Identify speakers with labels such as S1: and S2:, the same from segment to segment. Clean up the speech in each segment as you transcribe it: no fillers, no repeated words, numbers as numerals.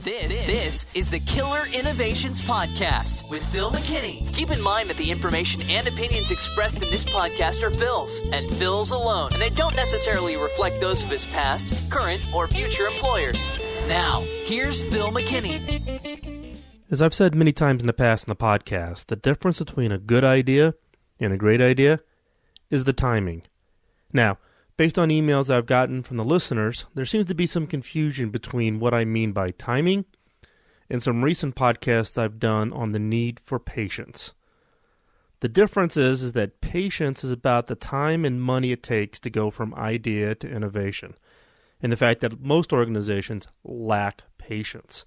S1: This is the Killer Innovations Podcast with Phil McKinney. Keep in mind that the information and opinions expressed in this podcast are Phil's, and Phil's alone, and they don't necessarily reflect those of his past, current, or future employers. Now, here's Phil McKinney.
S2: As I've said many times in the past in the podcast, the difference between a good idea and a great idea is the timing. Now, based on emails that I've gotten from the listeners, there seems to be some confusion between what I mean by timing and some recent podcasts I've done on the need for patience. The difference is that patience is about the time and money it takes to go from idea to innovation, and the fact that most organizations lack patience.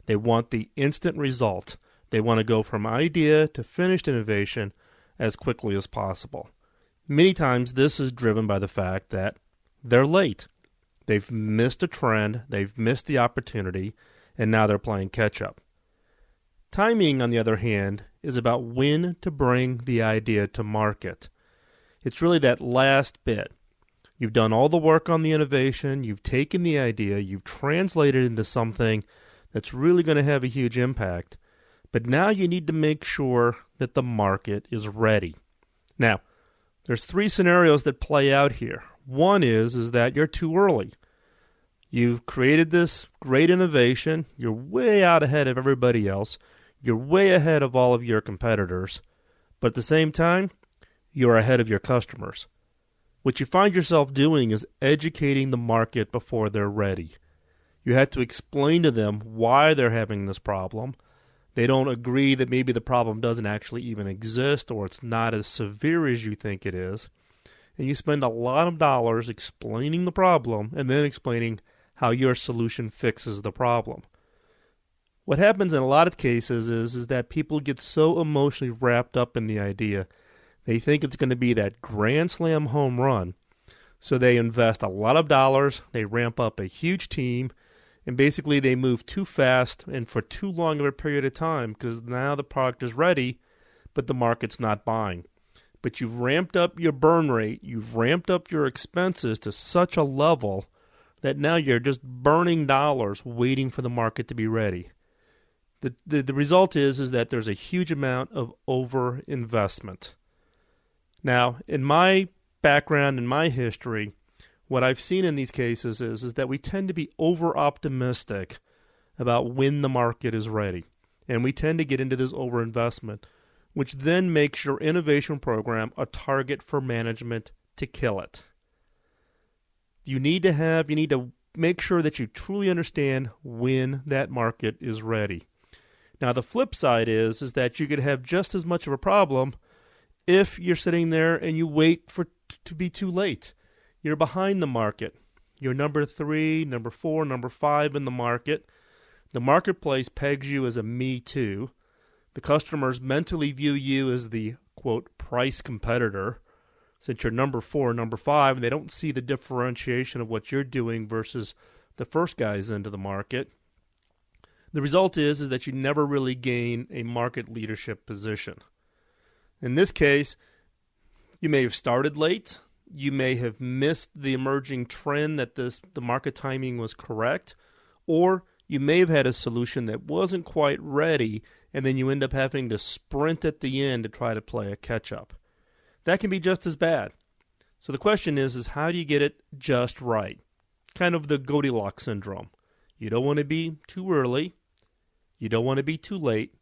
S2: They want the instant result. They want to go from idea to finished innovation as quickly as possible. Many times this is driven by the fact that they're late. They've missed a trend, they've missed the opportunity, and now they're playing catch-up. Timing, on the other hand, is about when to bring the idea to market. It's really that last bit. You've done all the work on the innovation, you've taken the idea, you've translated it into something that's really going to have a huge impact, but now you need to make sure that the market is ready. Now, there's three scenarios that play out here. One is that you're too early. You've created this great innovation. You're way out ahead of everybody else. You're way ahead of all of your competitors. But at the same time, you're ahead of your customers. What you find yourself doing is educating the market before they're ready. You have to explain to them why they're having this problem. They don't agree that maybe the problem doesn't actually even exist or it's not as severe as you think it is. And you spend a lot of dollars explaining the problem and then explaining how your solution fixes the problem. What happens in a lot of cases is that people get so emotionally wrapped up in the idea, they think it's going to be that grand slam home run. So they invest a lot of dollars, they ramp up a huge team, and basically they move too fast and for too long of a period of time because now the product is ready, but the market's not buying. But you've ramped up your burn rate, you've ramped up your expenses to such a level that now you're just burning dollars waiting for the market to be ready. The result is that there's a huge amount of overinvestment. Now, in my background, in my history, what I've seen in these cases is that we tend to be over-optimistic about when the market is ready. And we tend to get into this overinvestment, which then makes your innovation program a target for management to kill it. You need to make sure that you truly understand when that market is ready. Now, the flip side is that you could have just as much of a problem if you're sitting there and you wait to be too late. You're behind the market. You're number 3, number 4, number 5 in the market. The marketplace pegs you as a me too. The customers mentally view you as the, quote, price competitor. Since you're number 4, number 5, and they don't see the differentiation of what you're doing versus the first guys into the market. The result is that you never really gain a market leadership position. In this case, you may have started late. You may have missed the emerging trend that the market timing was correct, or you may have had a solution that wasn't quite ready, and then you end up having to sprint at the end to try to play a catch-up. That can be just as bad. So the question is how do you get it just right? Kind of the Goldilocks syndrome. You don't want to be too early. You don't want to be too late.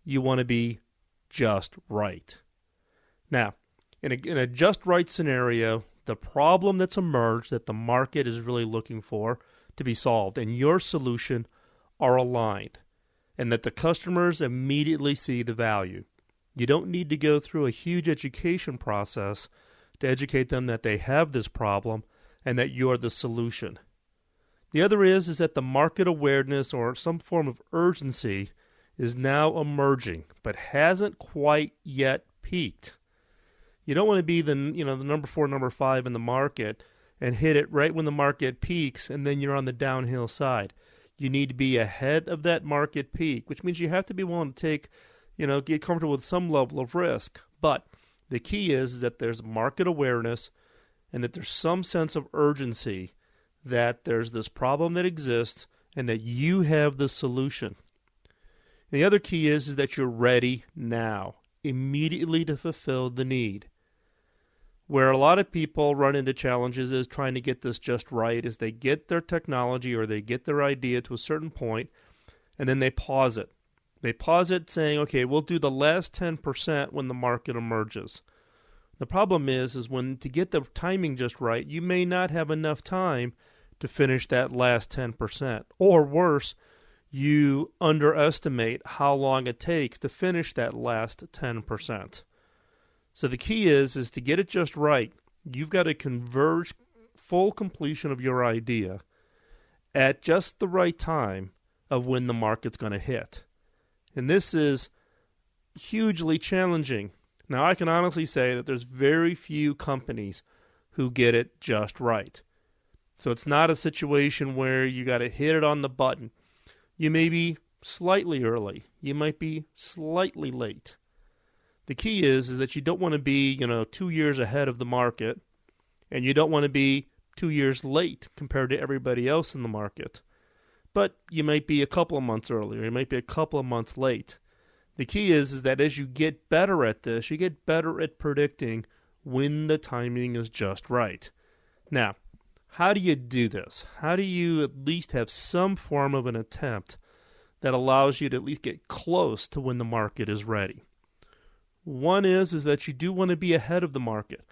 S2: You want to be just right. Now, in a just right scenario, the problem that's emerged that the market is really looking for to be solved and your solution are aligned and that the customers immediately see the value. You don't need to go through a huge education process to educate them that they have this problem and that you're the solution. The other is that the market awareness or some form of urgency is now emerging but hasn't quite yet peaked. You don't want to be the number 4, number 5 in the market and hit it right when the market peaks and then you're on the downhill side. You need to be ahead of that market peak, which means you have to be willing to take, get comfortable with some level of risk. But the key is that there's market awareness and that there's some sense of urgency that there's this problem that exists and that you have the solution. And the other key is that you're ready now, immediately to fulfill the need. Where a lot of people run into challenges is trying to get this just right, is they get their technology or they get their idea to a certain point, and then they pause it. They pause it saying, okay, we'll do the last 10% when the market emerges. The problem is when to get the timing just right, you may not have enough time to finish that last 10%. Or worse, you underestimate how long it takes to finish that last 10%. So the key is to get it just right. You've got to converge full completion of your idea at just the right time of when the market's going to hit. And this is hugely challenging. Now, I can honestly say that there's very few companies who get it just right. So it's not a situation where you got to hit it on the button. You may be slightly early. You might be slightly late. The key is that you don't want to be, 2 years ahead of the market, and you don't want to be 2 years late compared to everybody else in the market. But you might be a couple of months early, or you might be a couple of months late. The key is that as you get better at this, you get better at predicting when the timing is just right. Now, how do you do this? How do you at least have some form of an attempt that allows you to at least get close to when the market is ready? One is that you do want to be ahead of the market.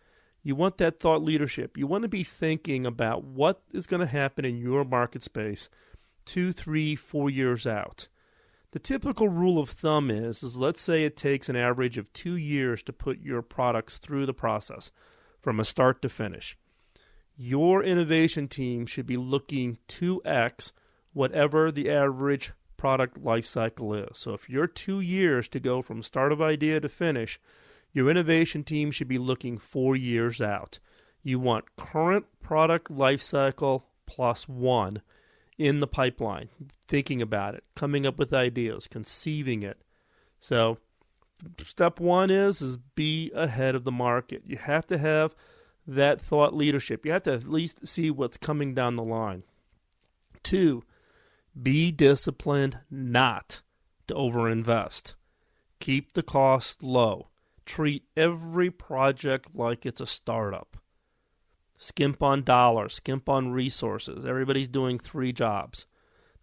S2: You want that thought leadership. You want to be thinking about what is going to happen in your market space 2, 3, 4 years out. The typical rule of thumb is let's say it takes an average of 2 years to put your products through the process from a start to finish. Your innovation team should be looking 2x whatever the average product life cycle is. So if you're 2 years to go from start of idea to finish, your innovation team should be looking 4 years out. You want current product life cycle plus 1 in the pipeline, thinking about it, coming up with ideas, conceiving it. So step one is be ahead of the market. You have to have that thought leadership. You have to at least see what's coming down the line. 2, be disciplined not to overinvest. Keep the cost low. Treat every project like it's a startup. Skimp on dollars, skimp on resources. Everybody's doing 3 jobs.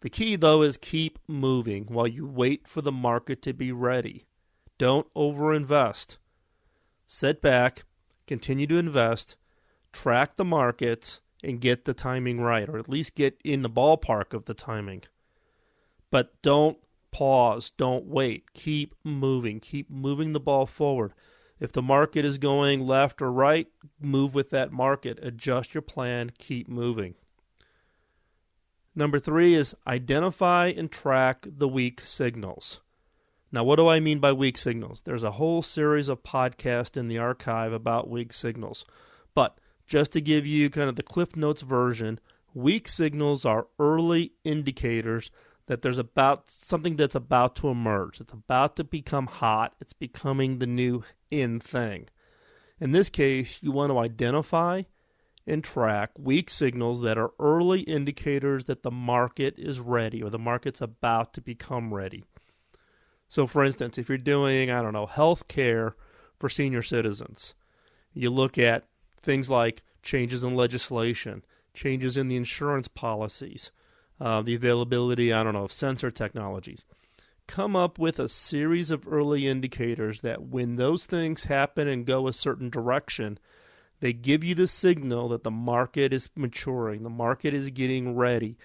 S2: The key, though, is keep moving while you wait for the market to be ready. Don't overinvest. Sit back, continue to invest, track the markets, and get the timing right, or at least get in the ballpark of the timing. But don't pause, don't wait. Keep moving the ball forward. If the market is going left or right, move with that market. Adjust your plan. Keep moving. Number 3 is identify and track the weak signals. Now, what do I mean by weak signals? There's a whole series of podcasts in the archive about weak signals. But just to give you kind of the Cliff Notes version, weak signals are early indicators that there's about something that's about to emerge. It's about to become hot. It's becoming the new in thing. In this case, you want to identify and track weak signals that are early indicators that the market is ready or the market's about to become ready. So, for instance, if you're doing, health care for senior citizens, you look at things like changes in legislation, changes in the insurance policies, the availability, of sensor technologies. Come up with a series of early indicators that when those things happen and go a certain direction, they give you the signal that the market is maturing, the market is getting ready,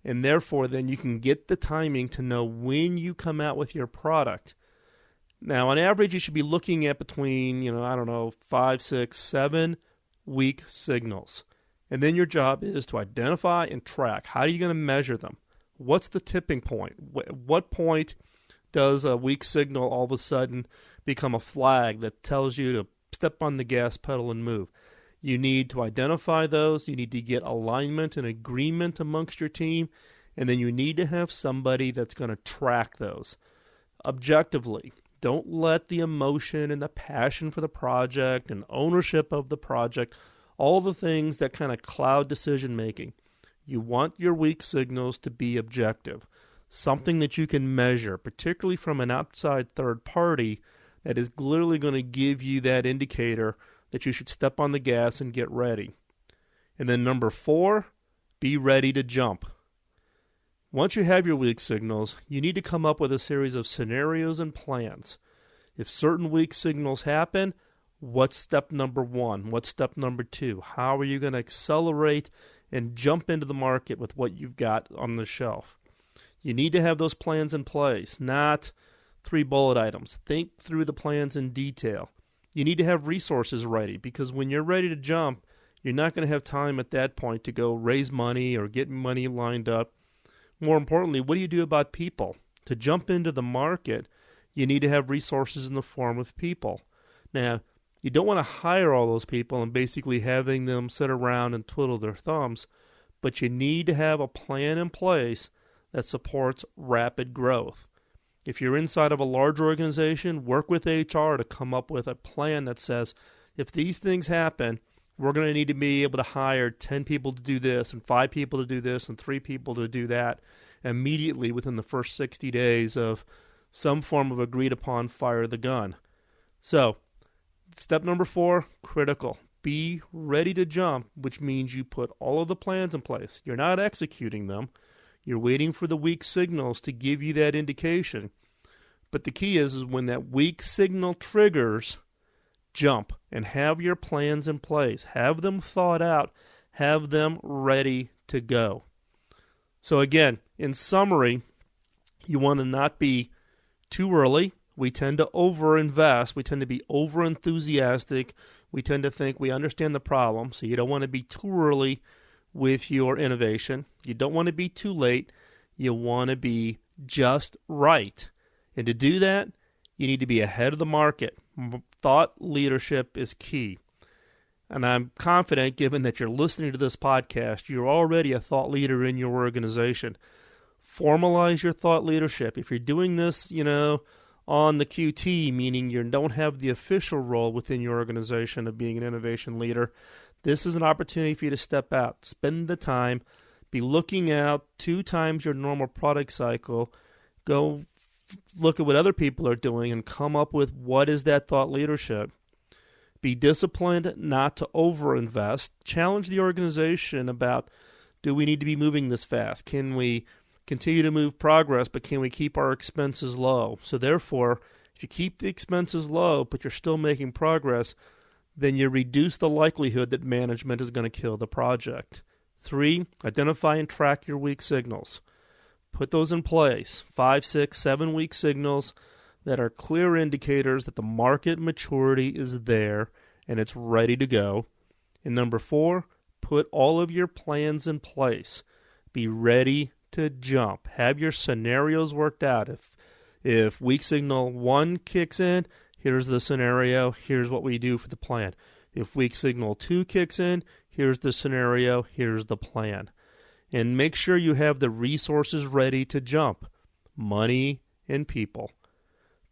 S2: and therefore then you can get the timing to know when you come out with your product. Now, on average, you should be looking at between, 5, 6, 7 weak signals. And then your job is to identify and track. How are you going to measure them? What's the tipping point? What point does a weak signal all of a sudden become a flag that tells you to step on the gas pedal and move? You need to identify those. You need to get alignment and agreement amongst your team. And then you need to have somebody that's going to track those objectively. Don't let the emotion and the passion for the project and ownership of the project, all the things that kind of cloud decision making. You want your weak signals to be objective, something that you can measure, particularly from an outside third party that is clearly going to give you that indicator that you should step on the gas and get ready. And then number 4, be ready to jump. Once you have your weak signals, you need to come up with a series of scenarios and plans. If certain weak signals happen, what's step number 1? What's step number 2? How are you going to accelerate and jump into the market with what you've got on the shelf? You need to have those plans in place, not 3 bullet items. Think through the plans in detail. You need to have resources ready, because when you're ready to jump, you're not going to have time at that point to go raise money or get money lined up. More importantly, what do you do about people? To jump into the market, you need to have resources in the form of people. Now, you don't want to hire all those people and basically having them sit around and twiddle their thumbs, but you need to have a plan in place that supports rapid growth. If you're inside of a large organization, work with HR to come up with a plan that says, if these things happen, we're going to need to be able to hire 10 people to do this, and 5 people to do this, and 3 people to do that immediately within the first 60 days of some form of agreed upon fire the gun. So, step number 4, critical. Be ready to jump, which means you put all of the plans in place. You're not executing them. You're waiting for the weak signals to give you that indication. But the key is when that weak signal triggers, jump and have your plans in place. Have them thought out. Have them ready to go. So again, in summary, you want to not be too early. We tend to overinvest. We tend to be overenthusiastic. We tend to think we understand the problem. So you don't want to be too early with your innovation. You don't want to be too late. You want to be just right. And to do that, you need to be ahead of the market. Thought leadership is key. And I'm confident, given that you're listening to this podcast, you're already a thought leader in your organization. Formalize your thought leadership. If you're doing this, on the QT, meaning you don't have the official role within your organization of being an innovation leader, this is an opportunity for you to step out. Spend the time. Be looking out 2 times your normal product cycle. Go look at what other people are doing and come up with what is that thought leadership. Be disciplined not to overinvest. Challenge the organization about, do we need to be moving this fast? Can we continue to move progress, but can we keep our expenses low? So therefore, if you keep the expenses low, but you're still making progress, then you reduce the likelihood that management is going to kill the project. 3, identify and track your weak signals. Put those in place. 5, 6, 7 week signals that are clear indicators that the market maturity is there and it's ready to go. And number 4, put all of your plans in place. Be ready to jump. Have your scenarios worked out. If weak signal 1 kicks in, here's the scenario, here's what we do for the plan. If weak signal 2 kicks in, here's the scenario, here's the plan. And make sure you have the resources ready to jump. Money and people.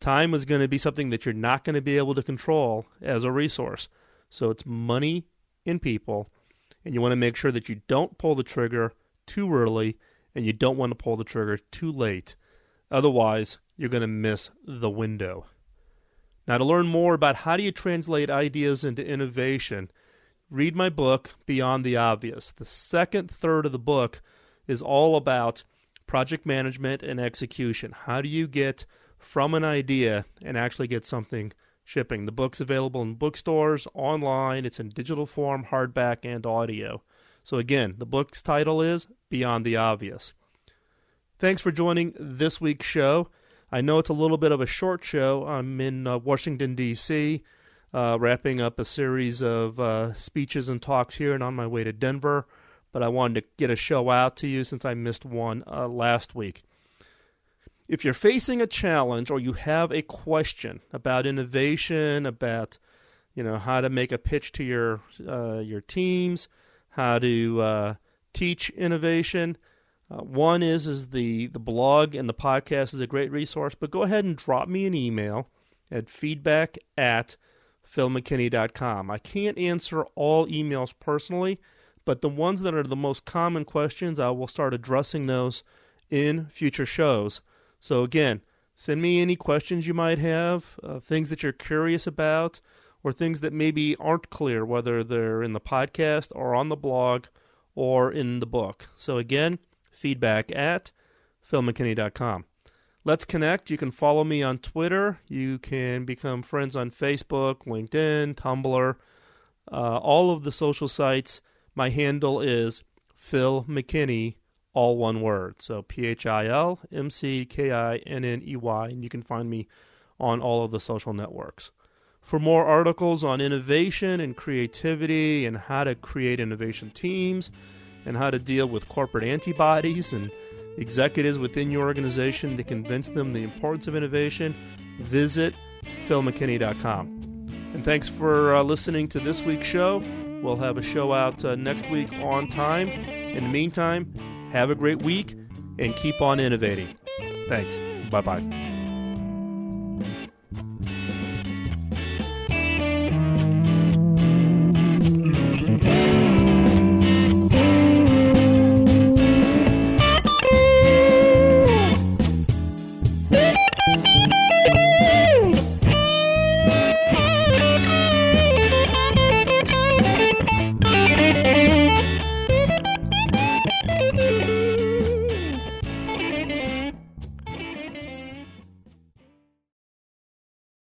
S2: Time is going to be something that you're not going to be able to control as a resource. So it's money and people. And you want to make sure that you don't pull the trigger too early and you don't want to pull the trigger too late. Otherwise, you're going to miss the window. Now, to learn more about how do you translate ideas into innovation, read my book, Beyond the Obvious. The second third of the book is all about project management and execution. How do you get from an idea and actually get something shipping? The book's available in bookstores, online. It's in digital form, hardback, and audio. So again, the book's title is Beyond the Obvious. Thanks for joining this week's show. I know it's a little bit of a short show. I'm in Washington, D.C., wrapping up a series of speeches and talks here and on my way to Denver, but I wanted to get a show out to you since I missed one last week. If you're facing a challenge or you have a question about innovation, about how to make a pitch to your teams, how to teach innovation, one is the blog and the podcast is a great resource, but go ahead and drop me an email at feedback@philmckinney.com. I can't answer all emails personally, but the ones that are the most common questions, I will start addressing those in future shows. So again, send me any questions you might have, things that you're curious about, or things that maybe aren't clear, whether they're in the podcast or on the blog or in the book. So again, feedback at philmckinney.com. Let's connect. You can follow me on Twitter. You can become friends on Facebook, LinkedIn, Tumblr, all of the social sites. My handle is Phil McKinney, all one word. So PhilMckinney, and you can find me on all of the social networks. For more articles on innovation and creativity and how to create innovation teams and how to deal with corporate antibodies and executives within your organization to convince them the importance of innovation, visit philmckinney.com. And thanks for listening to this week's show. We'll have a show out next week on time. In the meantime, have a great week and keep on innovating. Thanks. Bye-bye.